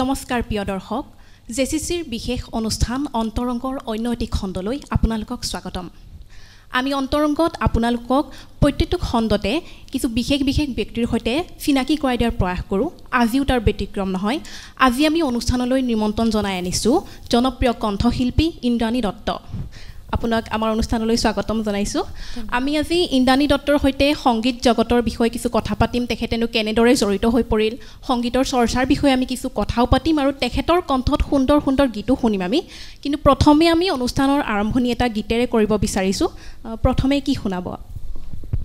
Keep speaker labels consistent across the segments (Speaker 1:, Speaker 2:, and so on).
Speaker 1: নমস্কাৰ প্ৰিয় দৰ্শক জেচিচিৰ বিশেষ অনুষ্ঠান অন্তৰংগৰ অন্য এটি খণ্ডলৈ আপোনালোকক স্বাগতম আমি অন্তৰংগত আপোনালোকক প্ৰত্যেকটো খণ্ডতে কিছু বিশেষ ব্যক্তিৰ সৈতে চিনাকি কৰাই দিয়াৰ প্ৰয়াস কৰোঁ আজিও তাৰ ব্যতিক্ৰম নহয় আজি আমি অনুষ্ঠানলৈ নিমন্ত্ৰণ জনাই আনিছো জনপ্ৰিয় কণ্ঠশিল্পী ইন্দ্ৰাণী দত্ত আপোনাক আমাৰ অনুষ্ঠানলৈ স্বাগতম জনাইছো আমি আজি ইন্দ্ৰাণী দত্তৰ সৈতে সংগীত জগতৰ বিষয়ে কিছু কথা পাতিম তেখেতেনো কেনেদৰে জড়িত হৈ পৰিল সংগীতৰ চৰ্চাৰ বিষয়ে আমি কিছু কথাও পাতিম আৰু তেখেতৰ কণ্ঠত সুন্দৰ গীতো শুনিম আমি কিন্তু প্ৰথমে আমি অনুষ্ঠানৰ আৰম্ভণি এটা গীতেৰে কৰিব বিচাৰিছো প্ৰথমে কি শুনাব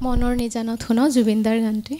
Speaker 2: মনৰ নিজানত শুনো জুবিনদাৰ গানটি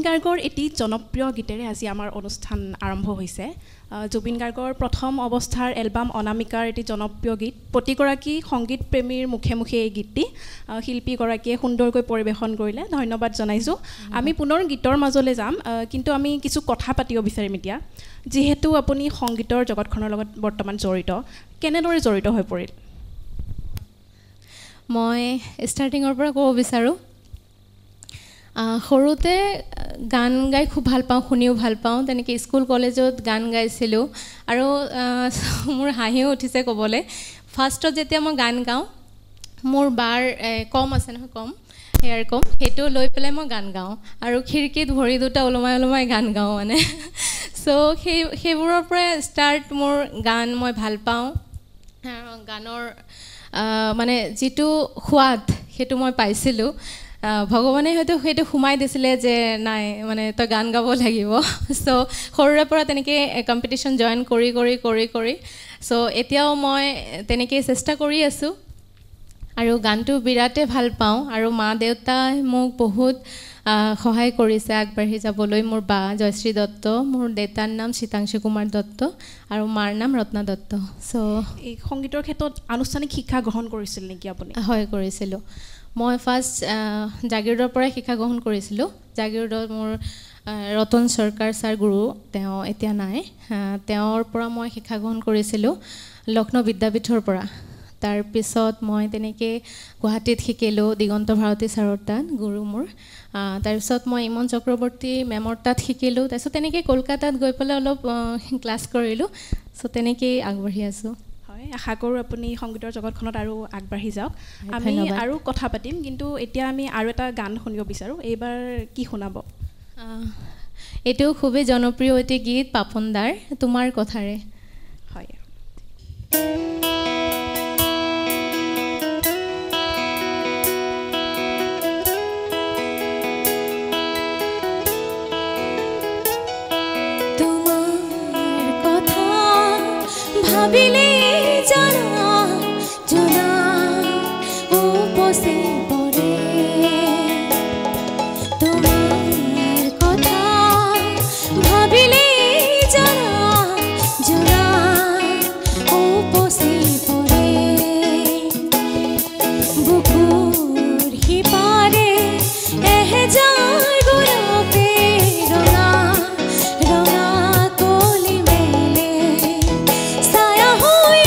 Speaker 1: গাৰ্গৰ এটি জনপ্ৰিয় গীতেৰে আজি আমাৰ অনুষ্ঠান আৰম্ভ হৈছে জুবিন গাৰ্গৰ প্ৰথম অৱস্থাৰ এলবাম অনামিকাৰ এটি জনপ্ৰিয় গীত প্ৰতিগৰাকী সংগীত প্ৰেমীৰ মুখে মুখে এই গীতটি শিল্পীগৰাকীয়ে সুন্দৰকৈ পৰিৱেশন কৰিলে ধন্যবাদ জনাইছোঁ আমি পুনৰ গীতৰ মাজলৈ যাম কিন্তু আমি কিছু কথা পাতিব বিচাৰিম এতিয়া যেহেতু আপুনি সংগীতৰ জগতখনৰ লগত বৰ্তমান জড়িত কেনেদৰে জড়িত হৈ পৰিল
Speaker 2: মই ষ্টাৰ্টিঙৰ পৰা ক'ব বিচাৰোঁ সৰুতে গান গাই খুব ভাল পাওঁ শুনিও ভাল পাওঁ তেনেকৈ স্কুল কলেজত গান গাইছিলোঁ আৰু মোৰ হাঁহিও উঠিছে ক'বলৈ ফাৰ্ষ্টত যেতিয়া মই গান গাওঁ মোৰ বাৰ কম আছে নহয় কম হেয়াৰ কম সেইটো লৈ পেলাই মই গান গাওঁ আৰু খিৰিকীত ভৰি দুটা ওলমাই ওলমাই গান গাওঁ মানে চ' সেইবোৰৰ পৰাই ষ্টাৰ্ট মোৰ গান মই ভাল পাওঁ গানৰ মানে যিটো সোৱাদ সেইটো মই পাইছিলোঁ ভগৱানে হয়তো সেইটো সোমাই দিছিলে যে নাই মানে তই গান গাব লাগিব চ' সৰুৰে পৰা তেনেকৈ কম্পিটিশ্যন জইন কৰি চ' এতিয়াও মই তেনেকৈ চেষ্টা কৰি আছোঁ আৰু গানটো বিৰাটেই ভাল পাওঁ আৰু মা দেউতাই মোক বহুত সহায় কৰিছে আগবাঢ়ি যাবলৈ মোৰ বা জয়শ্ৰী দত্ত মোৰ দেউতাৰ নাম শীতাংশু কুমাৰ দত্ত আৰু মাৰ নাম ৰত্না দত্ত চ'
Speaker 1: এই সংগীতৰ ক্ষেত্ৰত আনুষ্ঠানিক শিক্ষা গ্ৰহণ কৰিছিল নেকি আপুনি
Speaker 2: হয় কৰিছিলোঁ মই ফাৰ্ষ্ট জাগিৰোডৰ পৰাই শিক্ষা গ্ৰহণ কৰিছিলোঁ জাগিৰোডত মোৰ ৰতন চৰকাৰ ছাৰ গুৰু তেওঁ এতিয়া নাই তেওঁৰ পৰা মই শিক্ষা গ্ৰহণ কৰিছিলোঁ লক্ষ্ণৌ বিদ্যাপীঠৰ পৰা তাৰপিছত মই তেনেকৈ গুৱাহাটীত শিকিলোঁ দিগন্ত ভাৰতী ছাৰৰ তাত গুৰু মোৰ তাৰপিছত মই ইমন চক্ৰৱৰ্তী মেমৰ তাত শিকিলোঁ তাৰপিছত তেনেকৈ কলকাতাত গৈ পেলাই অলপ ক্লাছ কৰিলোঁ চ' তেনেকৈয়ে আগবাঢ়ি আছোঁ
Speaker 1: হয় আশা কৰোঁ আপুনি সংগীতৰ জগতখনত আৰু আগবাঢ়ি যাওক আমি আৰু কথা পাতিম কিন্তু এতিয়া আমি আৰু এটা গান শুনিব বিচাৰোঁ এইবাৰ কি শুনাব
Speaker 2: এইটো খুবেই জনপ্ৰিয় এটি গীত পাপন দাৰ তোমাৰ কথাৰে
Speaker 1: হয়
Speaker 3: ভাবিলে জানা জোনা উপচি পৰে তোমাৰ কথা ভাবিলে জানা জোনা উপচি পৰে বুকুৰ সিপাৰে এহেজাৰ গোলাপে ৰঙা ৰঙা কলি মেলে ছায়া হৈ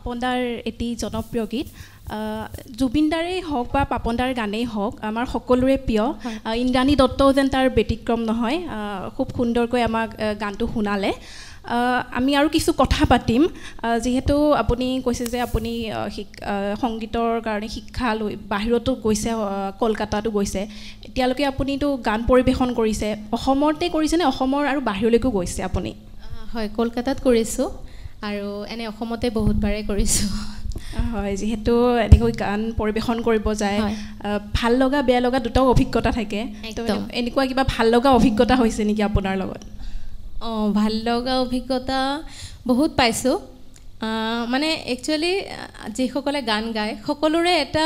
Speaker 1: পাপনদাৰ এটি জনপ্ৰিয় গীত জুবিনদাৰেই হওক বা পাপনদাৰ গানেই হওক আমাৰ সকলোৰে প্ৰিয় ইন্দ্ৰাণী দত্তও যেন তাৰ ব্যতিক্ৰম নহয় খুব সুন্দৰকৈ আমাক গানটো শুনালে আমি আৰু কিছু কথা পাতিম যেহেতু আপুনি কৈছে যে আপুনি সংগীতৰ কাৰণে শিক্ষা লৈ বাহিৰতো গৈছে কলকাতাতো গৈছে এতিয়ালৈকে আপুনিতো গান পৰিৱেশন কৰিছে অসমতে কৰিছে নে অসমৰ আৰু বাহিৰলৈকো গৈছে আপুনি
Speaker 2: হয় কলকাতাত কৰিছোঁ আৰু এনে অসমতে বহুতবাৰে কৰিছোঁ
Speaker 1: হয় যেহেতু এনেকৈ গান পৰিৱেশন কৰিব যায় ভাল লগা বেয়া লগা দুটাও অভিজ্ঞতা থাকে তো এনেকুৱা কিবা ভাল লগা অভিজ্ঞতা হৈছে নেকি আপোনাৰ লগত
Speaker 2: ভাল লগা অভিজ্ঞতা বহুত পাইছোঁ মানে একচুৱেলি যিসকলে গান গায় সকলোৰে এটা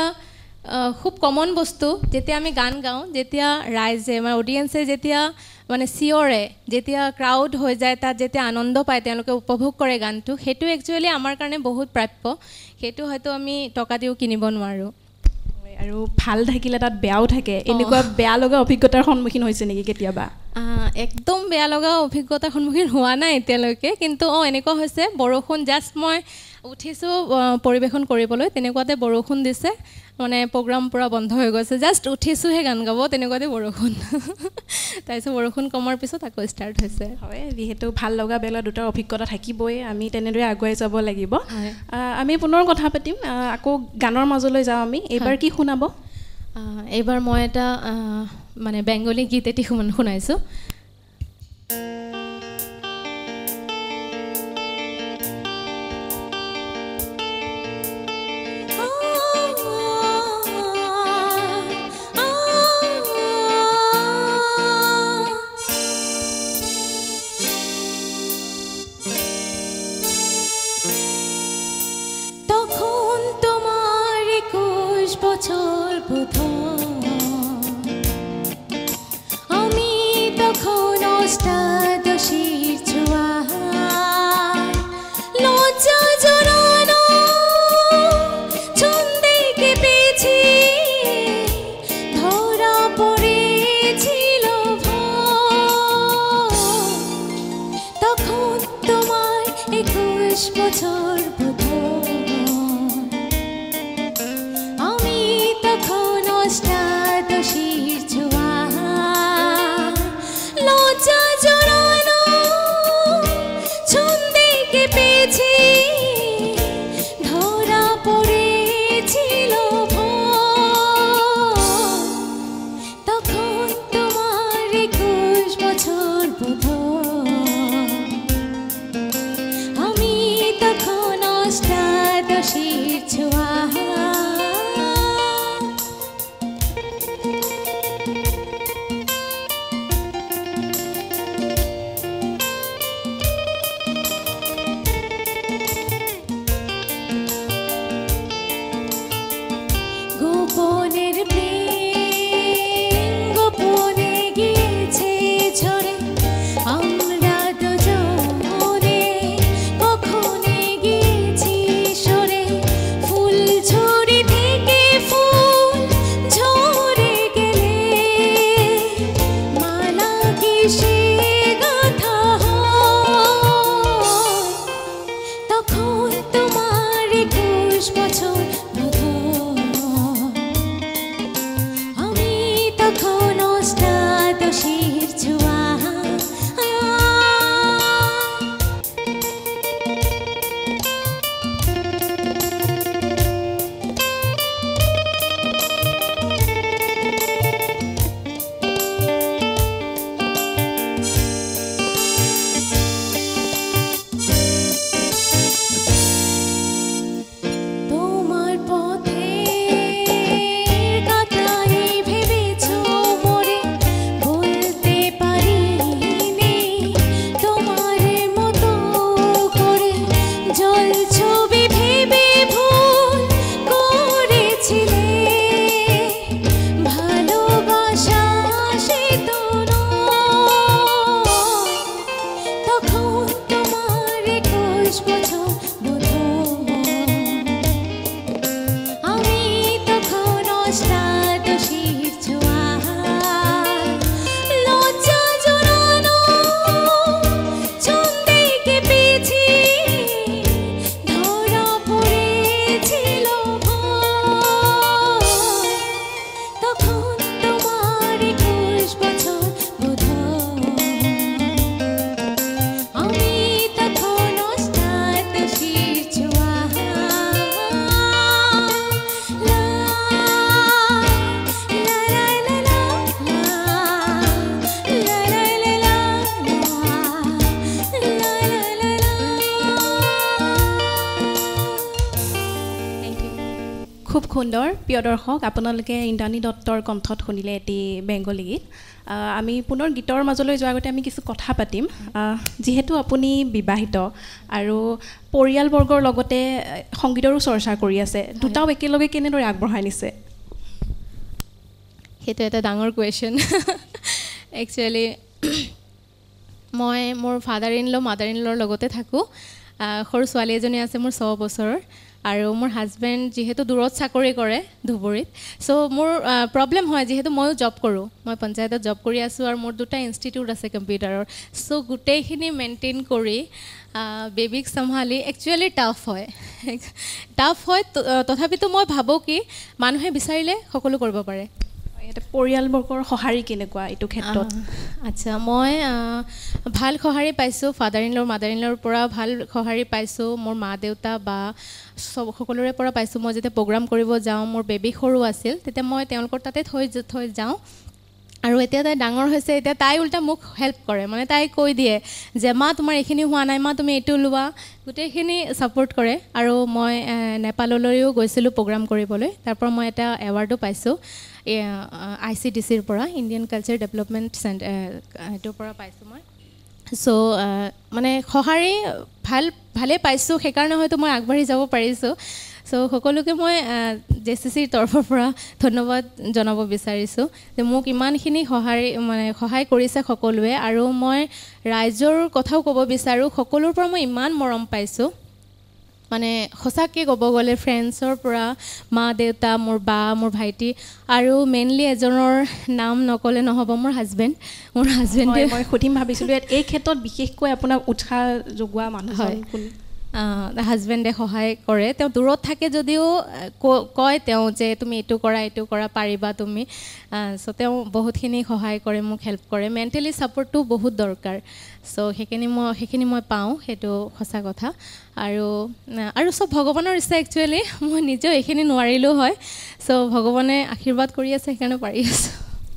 Speaker 2: খুব কমন বস্তু যেতিয়া আমি গান গাওঁ যেতিয়া ৰাইজে মানে অডিয়েঞ্চে যেতিয়া মানে চিঞৰে যেতিয়া ক্ৰাউড হৈ যায় তাত যেতিয়া আনন্দ পায় তেওঁলোকে উপভোগ কৰে গানটো সেইটো একচুৱেলি আমাৰ কাৰণে বহুত প্ৰাপ্য সেইটো হয়তো আমি টকা দিও কিনিব নোৱাৰোঁ
Speaker 1: আৰু ভাল থাকিলে তাত বেয়াও থাকে এনেকুৱা বেয়া লগা অভিজ্ঞতাৰ সন্মুখীন হৈছে নেকি কেতিয়াবা
Speaker 2: একদম বেয়া লগা অভিজ্ঞতাৰ সন্মুখীন হোৱা নাই এতিয়ালৈকে কিন্তু এনেকুৱা হৈছে বৰষুণ জাষ্ট মই উঠিছোঁ পৰিৱেশন কৰিবলৈ তেনেকুৱাতে বৰষুণ দিছে মানে প্ৰগ্ৰাম পূৰা বন্ধ হৈ গৈছে জাষ্ট উঠিছোঁহে গান গাব তেনেকুৱাতে বৰষুণ তাৰপিছত বৰষুণ কমাৰ পিছত আকৌ ষ্টাৰ্ট হৈছে
Speaker 1: হয় যিহেতু ভাল লগা বেয়া লগা দুটাৰ অভিজ্ঞতা থাকিবই আমি তেনেদৰে আগুৱাই যাব লাগিব আমি পুনৰ কথা পাতিম আকৌ গানৰ মাজলৈ যাওঁ আমি এইবাৰ কি শুনাব
Speaker 2: এইবাৰ মই এটা মানে বেংগলী গীত এটি শুনাইছোঁ
Speaker 1: সুন্দৰ প্ৰিয় দৰ্শক আপোনালোকে ইন্দ্ৰাণী দত্তৰ কণ্ঠত শুনিলে এটি বেংগলী গীত আমি পুনৰ গীতৰ মাজলৈ যোৱাৰ আগতে আমি কিছু কথা পাতিম যেহেতু আপুনি বিবাহিত আৰু পৰিয়ালবৰ্গৰ লগতে সংগীতৰো চৰ্চা কৰি আছে দুটাও একেলগে কেনেদৰে আগবঢ়াই নিছে
Speaker 2: সেইটো এটা ডাঙৰ কুৱেশ্যন একচুৱেলি মই মোৰ father in law mother in লৰ লগতে থাকোঁ সৰু ছোৱালী এজনী আছে মোৰ 6 বছৰৰ আৰু মোৰ হাজবেণ্ড যিহেতু দূৰত চাকৰি কৰে ধুবুৰীত চ' মোৰ প্ৰব্লেম হয় যিহেতু ময়ো জব কৰোঁ মই পঞ্চায়তত জব কৰি আছোঁ আৰু মোৰ 2টা ইনষ্টিটিউট আছে কম্পিউটাৰৰ চ' গোটেইখিনি মেইনটেইন কৰি বেবিক চম্ভালি একচুৱেলি টাফ হয় তথাপিতো মই ভাবোঁ কি মানুহে বিচাৰিলে সকলো কৰিব পাৰে
Speaker 1: এটা পৰিয়ালবৰ্গৰ সঁহাৰি কেনেকুৱা এইটো ক্ষেত্ৰত
Speaker 2: আচ্ছা মই ভাল সঁহাৰি পাইছোঁ ফাদাৰ ইন লৰ মাদাৰ ইন লৰ পৰা ভাল সঁহাৰি পাইছোঁ মোৰ মা দেউতা বা সকলোৰে পৰা পাইছোঁ মই যেতিয়া প্ৰগ্ৰাম কৰিব যাওঁ মোৰ বেবী সৰু আছিল তেতিয়া মই তেওঁলোকৰ তাতে থৈ যাওঁ আৰু এতিয়া তাই ডাঙৰ হৈছে এতিয়া তাই উল্টা মোক হেল্প কৰে মানে তাই কৈ দিয়ে যে মা তোমাৰ এইখিনি হোৱা নাই মা তুমি এইটো লোৱা গোটেইখিনি ছাপোৰ্ট কৰে আৰু মই নেপাললৈও গৈছিলোঁ প্ৰগ্ৰাম কৰিবলৈ তাৰ পৰা মই এটা এৱাৰ্ডো পাইছোঁ ICDCৰ পৰা ইণ্ডিয়ান কালচাৰ ডেভেলপমেণ্ট সেইটোৰ পৰা পাইছোঁ মই চ' মানে সঁহাৰি ভালেই পাইছোঁ সেইকাৰণে হয়তো মই আগবাঢ়ি যাব পাৰিছোঁ চ' সকলোকে মই JCCৰ তৰফৰ পৰা ধন্যবাদ জনাব বিচাৰিছোঁ যে মোক ইমানখিনি সহায় কৰিছে সকলোৱে আৰু মই ৰাইজৰ কথাও ক'ব বিচাৰোঁ সকলোৰ পৰা মই ইমান মৰম পাইছোঁ মানে সঁচাকৈ ক'ব গ'লে ফ্ৰেণ্ডছৰ পৰা মা দেউতা মোৰ বা মোৰ ভাইটি আৰু মেইনলি এজনৰ নাম নক'লে নহ'ব মোৰ হাজবেণ্ডে
Speaker 1: মই সুধিম ভাবিছিলোঁ এই ক্ষেত্ৰত বিশেষকৈ আপোনাক উৎসাহ যোগোৱা মানুহ হয়
Speaker 2: হাজবেণ্ডে সহায় কৰে তেওঁ দূৰত থাকে যদিও কয় তেওঁ যে তুমি এইটো কৰা পাৰিবা তুমি চ' তেওঁ বহুতখিনি সহায় কৰে মোক হেল্প কৰে মেণ্টেলি ছাপৰ্টটো বহুত দৰকাৰ চ' সেইখিনি মই পাওঁ সেইটো সঁচা কথা আৰু চব ভগৱানৰ ইচ্ছা একচুৱেলি মই নিজেও এইখিনি নোৱাৰিলেও হয় চ' ভগৱানে আশীৰ্বাদ কৰি আছে সেইকাৰণে পাৰি আছোঁ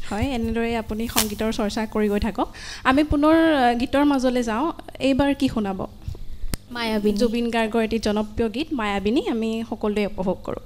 Speaker 1: হয় এনেদৰে আপুনি সংগীতৰ চৰ্চা কৰি গৈ থাকক আমি পুনৰ গীতৰ মাজলৈ যাওঁ এইবাৰ কি শুনাব
Speaker 2: মায়াবিনী
Speaker 1: জুবিন গাৰ্গৰ এটি জনপ্ৰিয় গীত মায়াবিনী আমি সকলোৱে উপভোগ কৰোঁ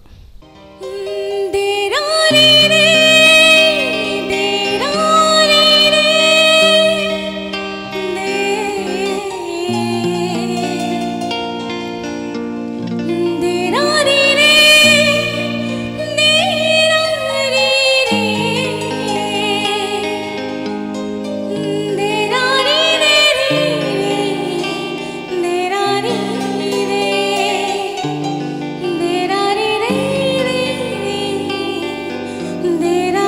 Speaker 3: Dera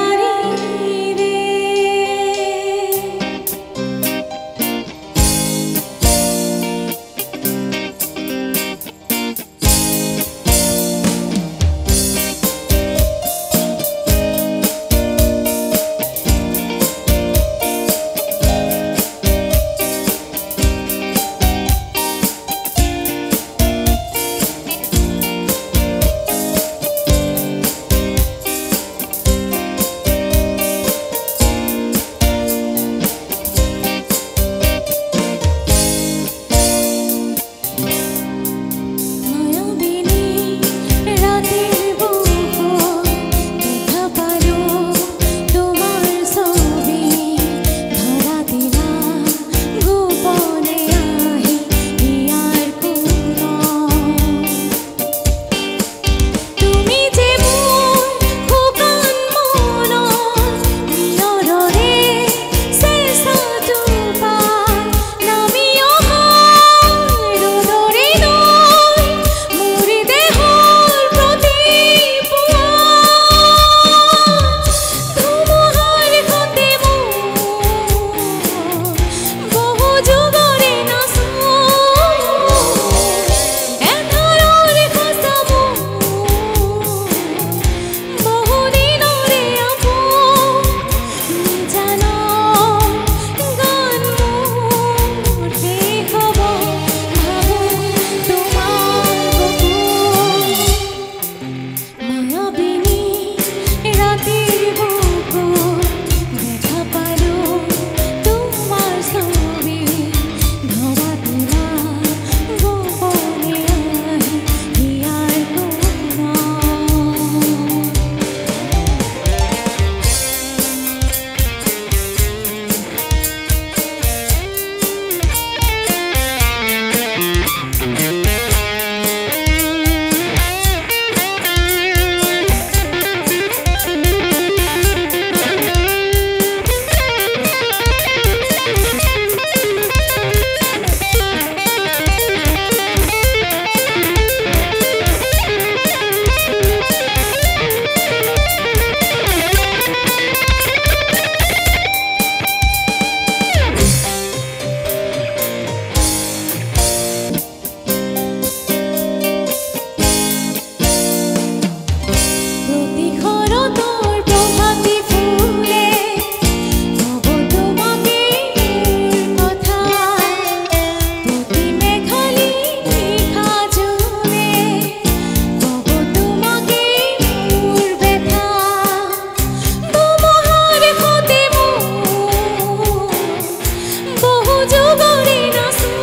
Speaker 3: যুগৰে নাচো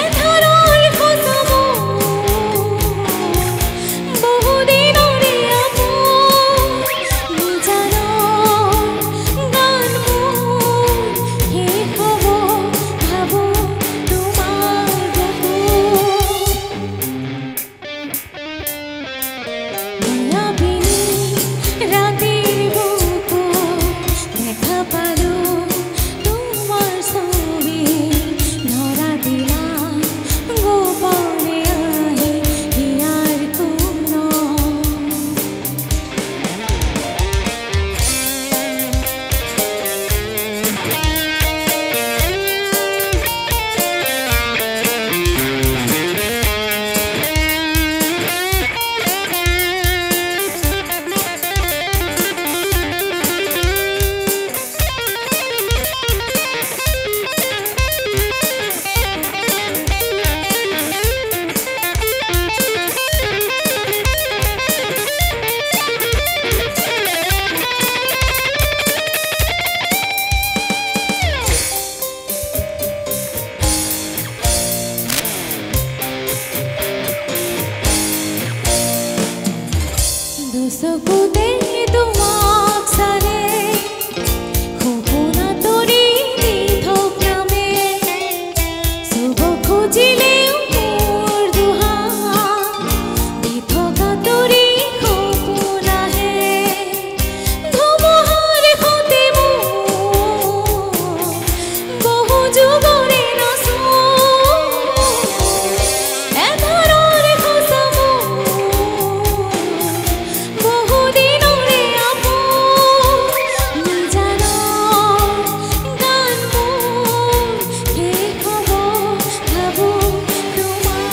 Speaker 3: এধাৰৰ খোজম বহুদিনৰে আপোন নিজানৰ গান মোৰ শেষ হ'ব ভাবো তোমাৰ মায়াবিনী ৰাতিৰ বুকুত দেখা পালোঁ তোমাৰ ছবি ধৰা দিলা গোপনে আহি হিয়াৰ কোণত দুচকুতে তোমাক চালে সপোনা তৰি দি থকামে চুব খুজিলেও মোৰ দুহাত দি থকা তৰি সপোন আহে ধুমুহাৰ সতে মোৰ বহু যুগৰে নাচো এধাৰৰ খোজম বহুদিনৰে আপোন নিজানৰ গান মোৰ শেষ হ'ব ভাবো তোমাৰ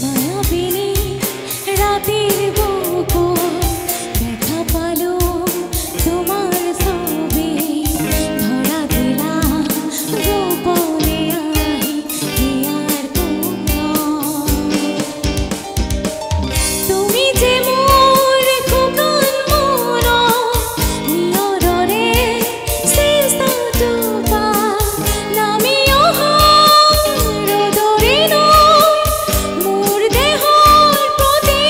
Speaker 3: মায়াবিনী ৰাতিৰ বুকুত দেখা পালোঁ তোমাৰ ছবি ধৰা দিলা গোপনে আহি হিয়াৰ কোণত তুমি যে মোৰ শুকান মনত নিয়ৰৰে চেষ্টাটো পা নামি অহা ৰ'দৰে নৈ মোৰ দেহৰ প্ৰতি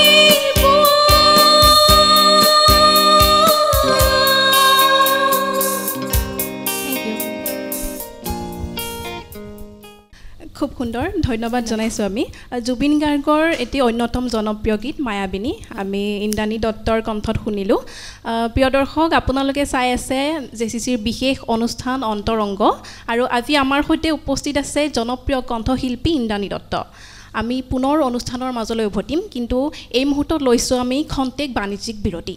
Speaker 1: খুব সুন্দৰ ধন্যবাদ জনাইছোঁ আমি জুবিন গাৰ্গৰ এটি অন্যতম জনপ্ৰিয় গীত মায়াবিনী আমি ইন্দ্ৰাণী দত্তৰ কণ্ঠত শুনিলোঁ প্ৰিয় দৰ্শক আপোনালোকে চাই আছে জেচিচিৰ বিশেষ অনুষ্ঠান অন্তৰংগ আৰু আজি আমাৰ সৈতে উপস্থিত আছে জনপ্ৰিয় কণ্ঠশিল্পী ইন্দ্ৰাণী দত্ত আমি পুনৰ অনুষ্ঠানৰ মাজলৈ উভতিম কিন্তু এই মুহূৰ্তত লৈছোঁ আমি খন্তেক বাণিজ্যিক বিৰতি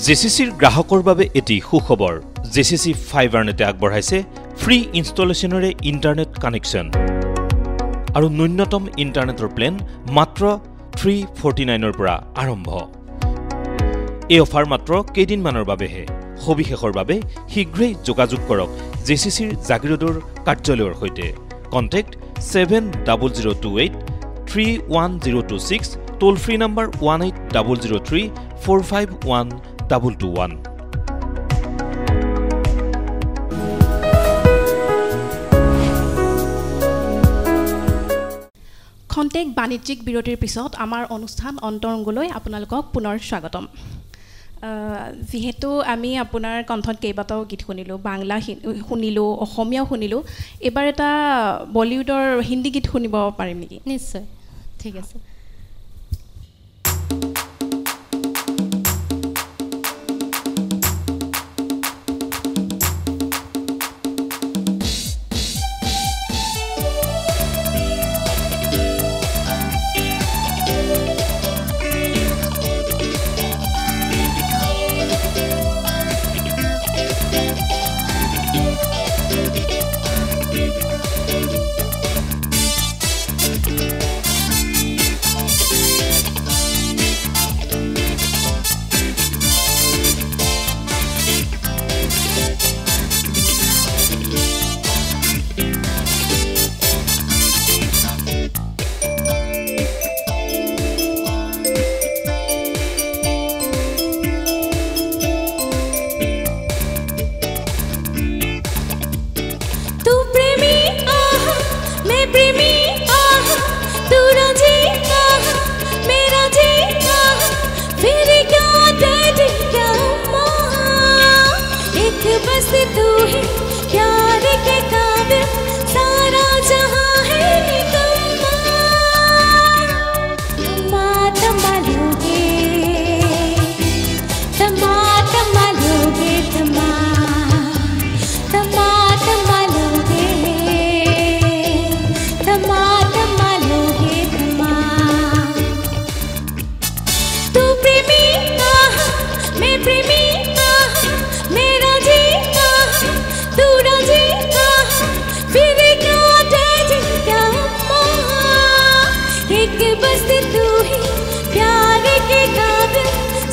Speaker 4: জেচিচিৰ গ্ৰাহকৰ বাবে এটি সুখবৰ জেচিচি ফাইবাৰনেটে আগবঢ়াইছে ফ্ৰী ইনষ্টলেশ্যনৰে ইণ্টাৰনেট কানেকশ্যন আৰু ন্যূনতম ইণ্টাৰনেটৰ প্লেন মাত্ৰ 349ৰ পৰা আৰম্ভ এই অফাৰ মাত্ৰ কেইদিনমানৰ বাবেহে সবিশেষৰ বাবে শীঘ্ৰেই যোগাযোগ কৰক জেচিচিৰ জাগিৰোডৰ কাৰ্যালয়ৰ সৈতে কণ্টেক্ট 7028 31026 টোল ফ্ৰী নম্বৰ 18003 451
Speaker 1: খন্তেক বাণিজ্যিক বিৰতিৰ পিছত আমাৰ অনুষ্ঠান অন্তৰংগলৈ আপোনালোকক পুনৰ স্বাগতম যিহেতু আমি আপোনাৰ কণ্ঠত কেইবাটাও গীত শুনিলোঁ বাংলা শুনিলোঁ অসমীয়াও শুনিলোঁ এবাৰ এটা বলিউডৰ হিন্দী গীত শুনিব পাৰিম নেকি
Speaker 2: নিশ্চয় ঠিক আছে
Speaker 3: बस तू ही प्यार के काबिल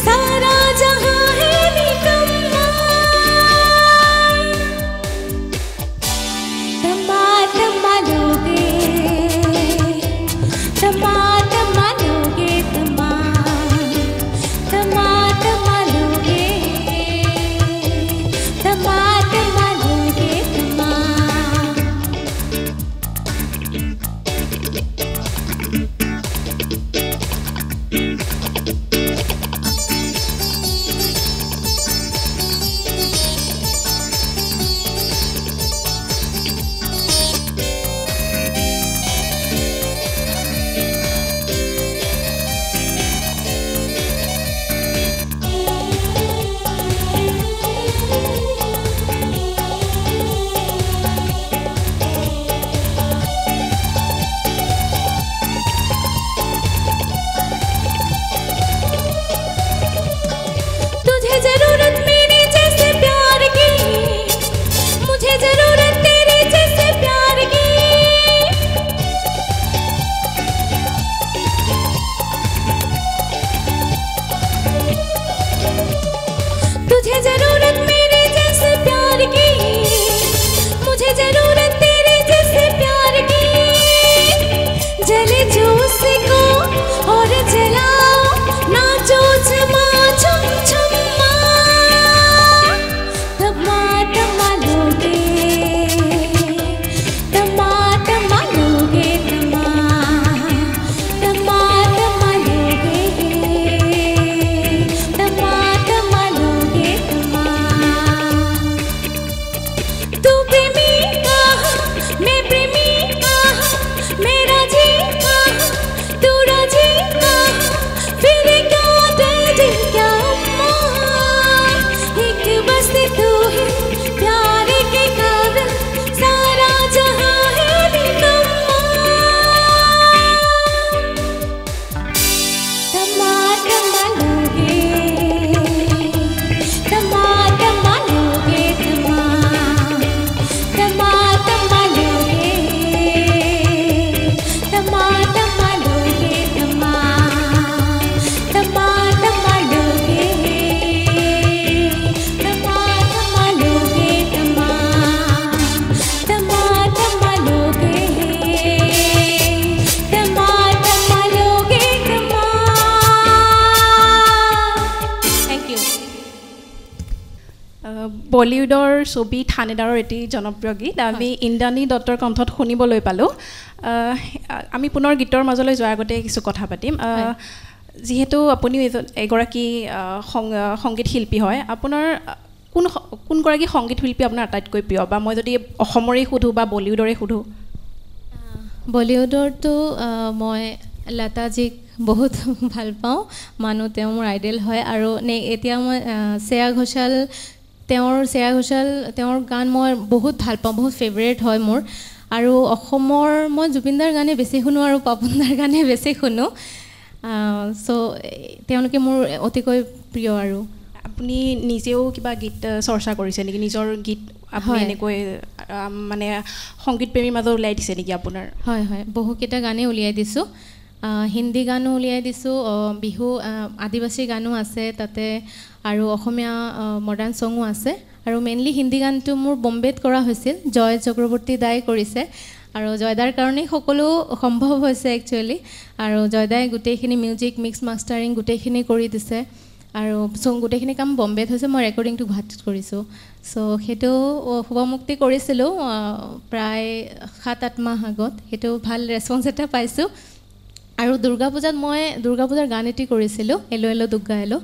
Speaker 3: सारा जहां है निकम्मा तमा तमा लोगे तमा तमा लोगे तमा तमा तमा लोगे तमा तमा लोगे तमा तुझे जरूरत मेरे जैसे प्यार की मुझे जरूरत तेरे जैसे प्यार की तुझे जरूरत मेरे जैसे प्यार की मुझे जरूरत तेरे जैसे प्यार की जले जो उसको और जलाओ नाचो झमा झुम झुम्मा तमा तमा लोगे तमा तमा लोगे तमा तमा तमा लोगे तमा तमा लोगे तमा तू प्रेमी कहा मैं प्रेमी कहा मेरा जी कहा तू राजी कहा फिर क्या दर्द क्या अम्मा एक बस तू ही प्यार के काबिल सारा जहां है निकम्मा तमा तमा लोगे तमा तमा लोगे तमा तमा तमा लोगे तमा तमा लोगे तमा तमा तमा लोगे तमा तमा लोगे तमा तमा तमा लोगे तमा तमा लोगे तमा थैंक यू
Speaker 1: বলিউডৰ ছবি থানেদাৰৰ এটি জনপ্ৰিয় গীত আমি ইন্দ্ৰাণী দত্তৰ কণ্ঠত শুনিবলৈ পালোঁ আমি পুনৰ গীতৰ মাজলৈ যোৱাৰ আগতে কিছু কথা পাতিম যিহেতু আপুনি এগৰাকী সংগীত শিল্পী হয় আপোনাৰ কোনগৰাকী সংগীত শিল্পী আপোনাৰ আটাইতকৈ প্ৰিয় বা মই যদি অসমৰে সুধো বা বলিউডৰে সুধো
Speaker 2: বলিউডৰতো মই লতাজিক বহুত ভাল পাওঁ মানুহ তেওঁ মোৰ আইডল হয় আৰু এতিয়া মই শ্ৰেয়া ঘোষাল তেওঁৰ গান মই বহুত ভাল পাওঁ বহুত ফেভৰেট হয় মোৰ আৰু অসমৰ মই জুবিনদাৰ গানে বেছি শুনো আৰু পাপনদাৰ গানে বেছি শুনো চ' তেওঁলোকে মোৰ অতিকৈ প্ৰিয় আৰু
Speaker 1: আপুনি নিজেও কিবা গীত চৰ্চা কৰিছে নেকি নিজৰ গীত আপুনি এনেকৈ মানে সংগীত প্ৰেমীৰ মাজত উলিয়াই দিছে নেকি আপোনাৰ
Speaker 2: হয় হয় বহুকেইটা গানেই উলিয়াই দিছোঁ হিন্দী গানো উলিয়াই দিছোঁ বিহু আদিবাসী গানো আছে তাতে আৰু অসমীয়া মডাৰ্ণ ছঙো আছে আৰু মেইনলি হিন্দী গানটো মোৰ বম্বেত কৰা হৈছিল জয় চক্ৰৱৰ্তী দাই কৰিছে আৰু জয়দাৰ কাৰণেই সকলো সম্ভৱ হৈছে একচুৱেলি আৰু জয়দাই গোটেইখিনি মিউজিক মিক্স মাষ্টাৰিং গোটেইখিনি কৰি দিছে আৰু গোটেইখিনি কাম বম্বেত হৈছে মই ৰেকৰ্ডিংটো গুৱাহাটীত কৰিছোঁ চ' সেইটো শুভমুক্তি কৰিছিলোঁ প্ৰায় 7-8 মাহ আগত সেইটো ভাল ৰেছপন্স এটা পাইছোঁ আৰু দুৰ্গা পূজাৰ গান এটি কৰিছিলোঁ এলো এলো দুৰ্গা এলো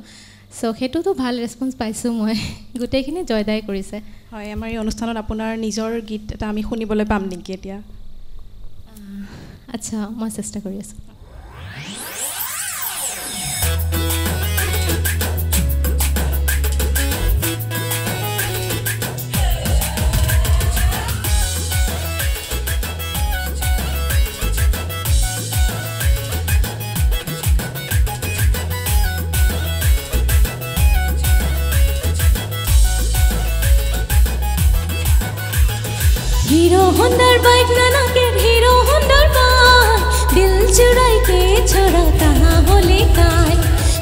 Speaker 2: চ' সেইটোতো ভাল ৰেছপন্স পাইছোঁ মই গোটেইখিনি জয়দাই কৰিছে
Speaker 1: হয় আমাৰ এই অনুষ্ঠানত আপোনাৰ নিজৰ গীত এটা আমি শুনিবলৈ পাম নেকি এতিয়া
Speaker 2: আচ্ছা মই চেষ্টা কৰি আছোঁ
Speaker 3: हीरो होंडर बाइक नाना के हीरो होंडर बाइक दिल चुराई के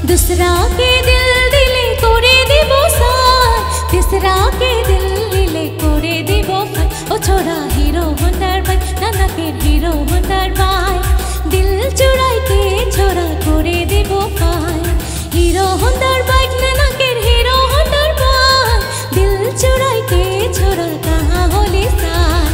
Speaker 3: दूसरा के दिल दिले कोरे दिबो साय तीसरा के दिल दिले कोरे दिबो फाय ओ छोरा hero होंडार by Nana K hero होंडार by दिल चुराई के छोरा कोरे दिबो फाय hero होंडार by Nana K hero होंडार by दिल चुराई के छोरा कहाँ होली साय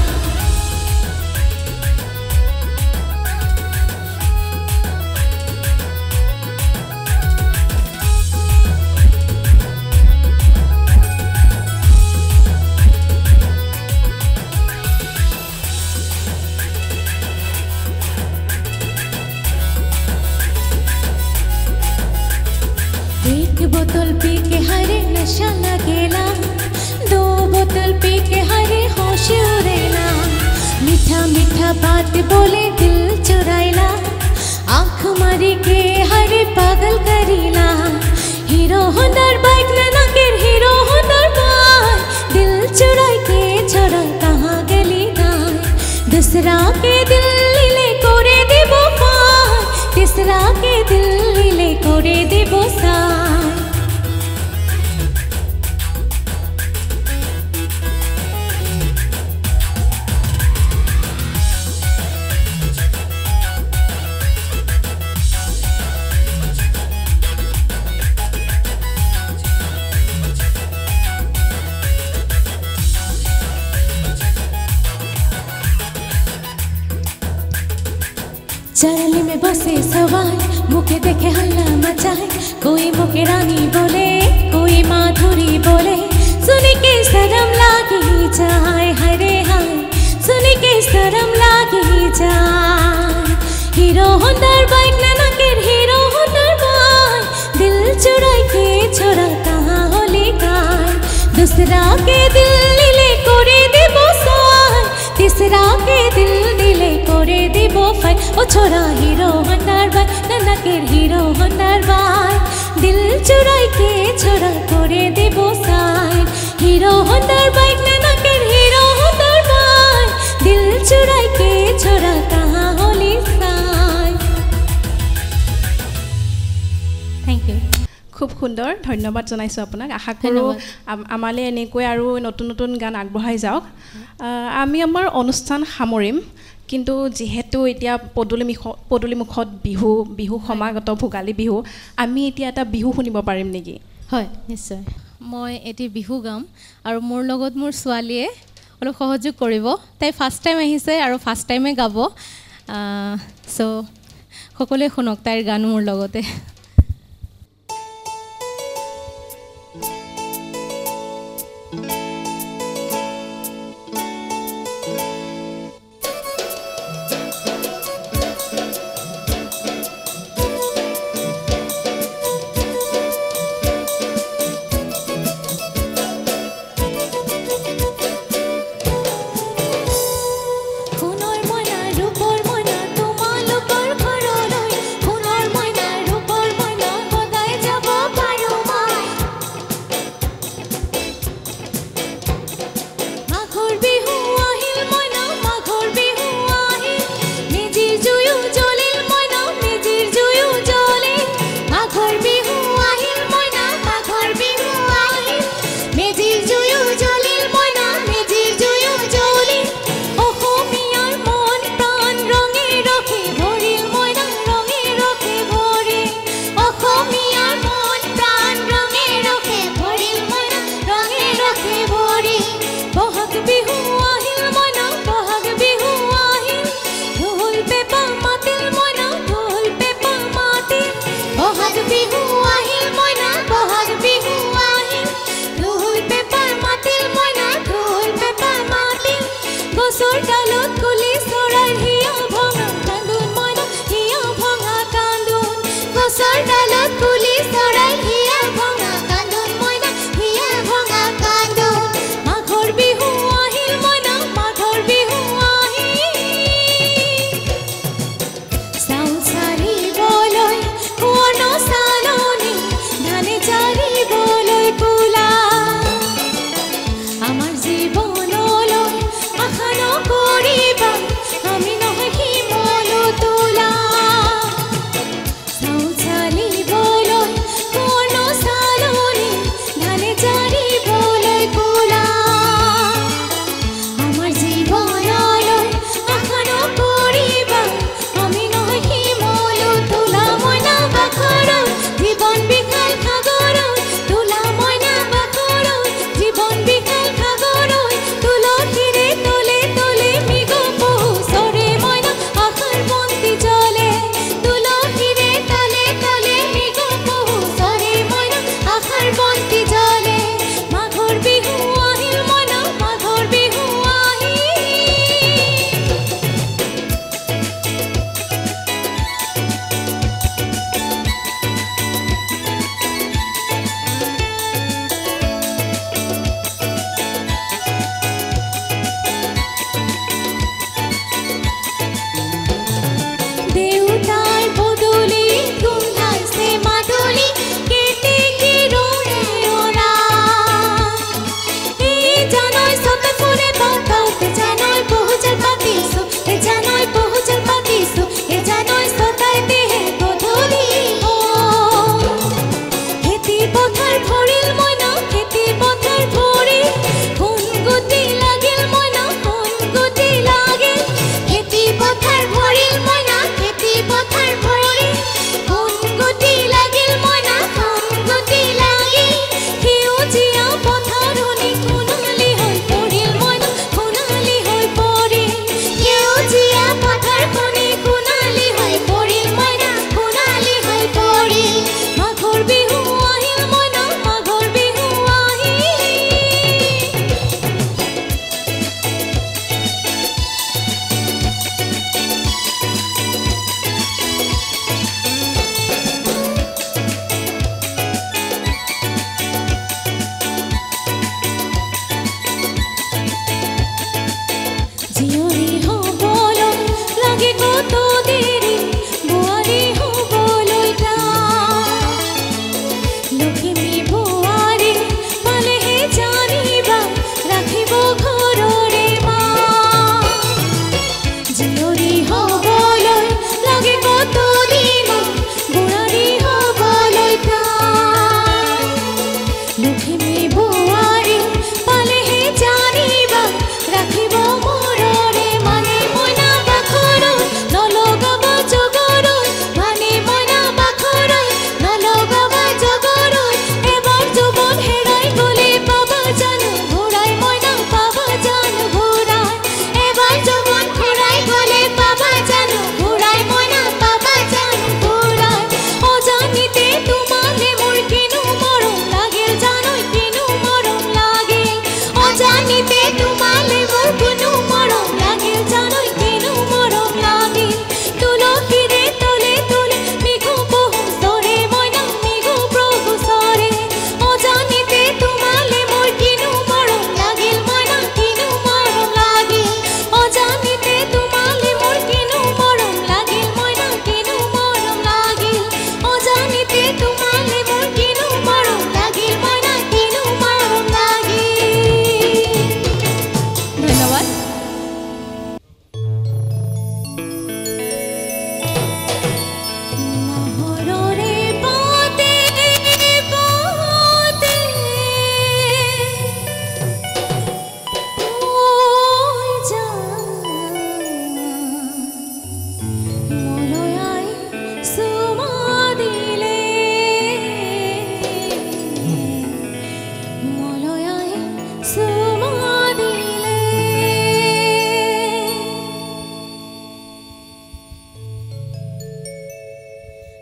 Speaker 3: बोतल पी के हरे नशा लगेला दो बोतल पी के हरे होश उड़ेला मीठा मीठा बात बोले दिल चुराइला आँख मारी के हरे पागल करीला हीरो होंडार बाइक नाना के हीरो होंडार बाइक दिल चुराई के छोरा कहाँ गली गाय दूसरा के दिल ले कोरे दिबो फाय तीसरा के दिल ले कोरे दिबो साय चरली में बसे सवार मुके देखे हल्ला मचाए कोई मुके रानी बोले कोई माधुरी बोले सुनी के शर्म लागी जाए हरे हाय सुनी के शर्म लागी जाए हीरो होंडार बाइक नाना के हीरो होंडार बाइक दिल चुराई के छोरा कहाँ होली गाय दूसरा के दिल ले कोरे दिबो साय तीसरा के दिल दिले कोरे दिबो फाय ओ छोरा hero होंडार by Nana K hero होंडार by दिल चुराई के छोरा कोरे दिबो Sai hero होंडार by Nana K hero होंडार by दिल चुराई के छोरा कहाँ होली साय
Speaker 2: थैंक यू
Speaker 1: খুব সুন্দৰ ধন্যবাদ জনাইছোঁ আপোনাক আশা কৰোঁ আমালৈ এনেকৈ আৰু নতুন নতুন গান আগবঢ়াই যাওক আমি আমাৰ অনুষ্ঠান সামৰিম কিন্তু যেহেতু এতিয়া পদূলিমুখত বিহু বিহু সমাগত ভোগালী বিহু আমি এতিয়া এটা বিহু শুনিব পাৰিম নেকি
Speaker 2: হয় নিশ্চয় মই এটি বিহু গাম আৰু মোৰ লগত মোৰ ছোৱালীয়ে অলপ সহযোগ কৰিব তাই ফাৰ্ষ্ট টাইম আহিছে আৰু ফাৰ্ষ্ট টাইমে গাব সো সকলোৱে শুনক তাইৰ গান মোৰ লগতে
Speaker 3: সোণৰ মইনা ৰূপৰ মইনা তোমালোকৰ ঘৰলৈ সোণৰ মইনা ৰূপৰ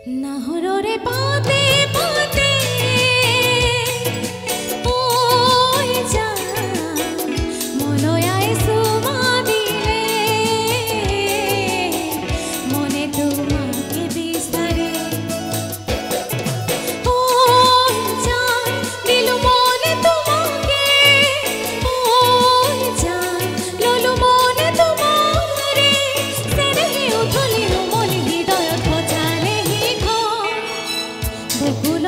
Speaker 3: নাহৰৰে পাতে পাতে ঐ জান মনলৈ আইছো মাদিলে মনে তোমাকে বিচাৰে ঐ জান দিলো মনে তোমাকে ঐ জান ললো মনে তোমাৰে চেনেহি উঠলি মলি হৃদয়ত সজালে বকুল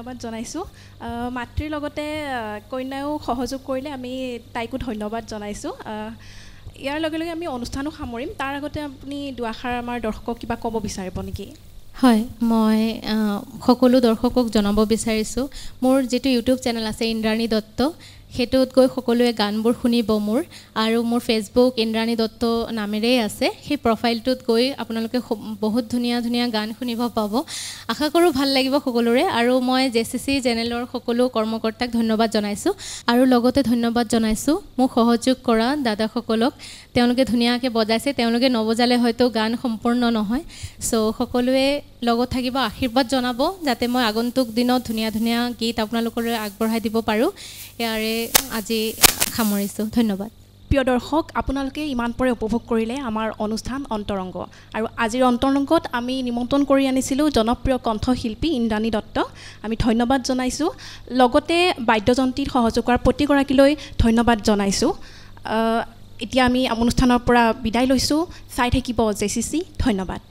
Speaker 1: ধন্যবাদ জনাইছোঁ মাতৃৰ লগতে কন্যাও সহযোগ কৰিলে আমি তাইকো ধন্যবাদ জনাইছোঁ ইয়াৰ লগে লগে আমি অনুষ্ঠানো সামৰিম তাৰ আগতে আপুনি দুআষাৰ আমাৰ দৰ্শকক কিবা ক'ব বিচাৰিব নেকি
Speaker 2: হয় মই সকলো দৰ্শকক জনাব বিচাৰিছোঁ মোৰ যেটো ইউটিউব চেনেল আছে ইন্দ্ৰাণী দত্ত হেতুত গৈ সকলোৱে গানবোৰ শুনিব মোৰ আৰু মোৰ ফেসবুক ইন্দ্ৰাণী দত্ত নামেৰে আছে সেই প্ৰফাইলটোত গৈ আপোনালোকে বহুত ধুনীয়া ধুনীয়া গান শুনিব পাব আশা কৰো ভাল লাগিব সকলোৰে আৰু মই জেচিচি চেনেলৰ সকলো কৰ্মকৰ্তাক ধন্যবাদ জনাইছোঁ আৰু লগতে ধন্যবাদ জনাইছোঁ মোক সহযোগ কৰা দাদাসকলক তেওঁলোকে ধুনীয়াকৈ বজাইছে তেওঁলোকে নবজালে হয়তো গান সম্পূৰ্ণ নহয় সো সকলোৱে লগত থাকিব আশীৰ্বাদ জনাব যাতে মই আগন্তুক দিনত ধুনীয়া ধুনীয়া গীত আপোনালোকলৈ আগবঢ়াই দিব পাৰোঁ ইয়াৰে আজি সামৰিছোঁ ধন্যবাদ
Speaker 1: প্ৰিয় দৰ্শক আপোনালোকে ইমান পৰে উপভোগ কৰিলে আমাৰ অনুষ্ঠান অন্তৰংগ আৰু আজিৰ অন্তৰংগত আমি নিমন্ত্ৰণ কৰি আনিছিলোঁ জনপ্ৰিয় কণ্ঠশিল্পী ইন্দ্ৰাণী দত্ত আমি ধন্যবাদ জনাইছোঁ লগতে বাদ্যযন্ত্ৰীত সহযোগ কৰা প্ৰতিগৰাকীলৈ ধন্যবাদ জনাইছোঁ এতিয়া আমি অনুষ্ঠানৰ পৰা বিদায় লৈছোঁ চাই থাকিব জেচিচি ধন্যবাদ